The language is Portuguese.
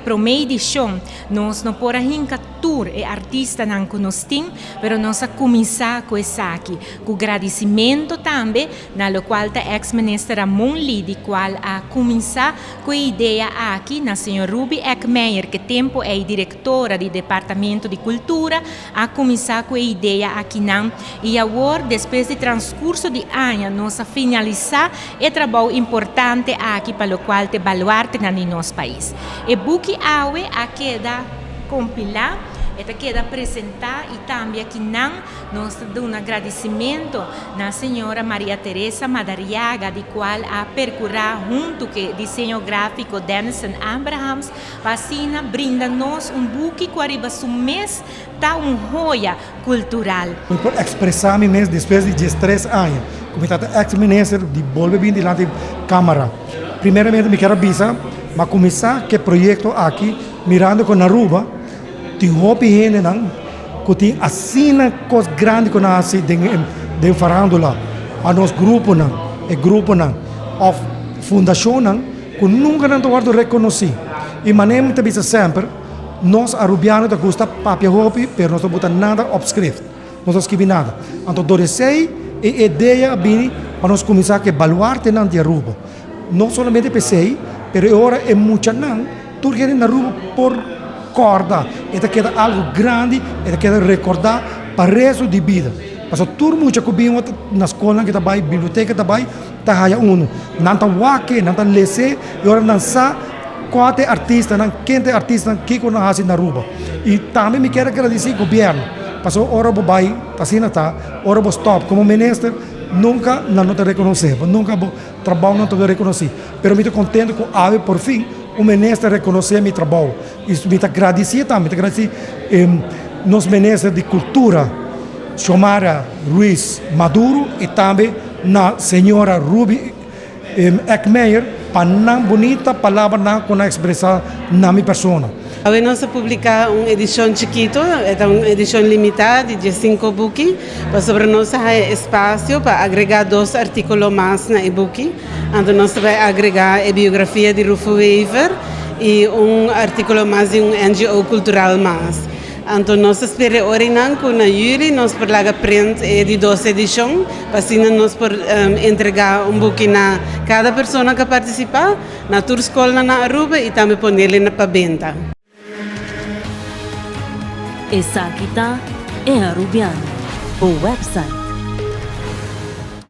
Promei edição, nós não podemos tour e artista não conostim, pero nós a começar com isso aqui, com agradecimento também, na qual a ex-ministra Ramon Lidi, qual a começar com a ideia aqui, na senhora Ruby Ekmeyer, que tempo é diretora do Departamento de Cultura, a começar com a ideia aqui não, e agora, depois do transcurso de ano, nós a finalizar o trabalho importante aqui para o qual te baluarte no nosso país. E buki awe a queda compilar, e queda apresentar e também aqui não nós damos um agradecimento na senhora Maria Teresa Madariaga, de qual a percorrer junto com o desenho gráfico Denison Abrahams, vacina brinda-nos buki que arriba su mês tá joia cultural. Por expressar-me mesmo depois de 3 anos, como ex-ministro de volver bem diante da Câmara. Primeiramente, me quero avisar, mas começar que projeto aqui, mirando com Aruba, tem hobby gente não, que tem assina coisas grandes que nós de farándola, a nosso grupo não, e grupo não, a fundação não, que nunca não guardo reconhecer. E maneira também sempre, nós arubianos da gusta papel hobby, pero nós não botamos nada obscrito, nós não escrevemos nada. Então, dorei e ideia bem para nós começar a baluarte não de Aruba. Não somente pensei, mas agora é muito não, tudo que na Aruba por corda, e queda algo grande, e queda recordar para o resto de vida. Porque tudo muito que vimos na escola, que está biblioteca, está aí não está wake, não está lese, e agora não sabe qual é artista, não quem é artista que conhece na Aruba. E também me quero agradecer ao governo, porque agora vou vai, assim está, agora vou stop como ministro. Nunca não te reconhecemos, nunca trabalho não te reconheci. Mas estou contente com a AVE, por fim, o ministro reconhecer meu trabalho. E me agradecer também, me agradecer nos ministros de cultura, Xiomara Ruiz Maduro, e também na senhora Ruby Ekmeyer, para não bonita palavra não com a expressar na minha pessoa. Hoy nos publica una edición chiquito, es una edición limitada de 5 books, pero sobre nos hay espacio para agregar 2 artículos más en el book. Entonces nos va a agregar la biografía de Rufo Wever y un artículo más de un NGO cultural más. Entonces nos espera ahora con la jury, nos por la print de 2 ediciones, para así nos por entregar un book a cada persona que participa, na tour escola na Aruba y también ponerle para venta. Essa aqui tá é Arubiano, o website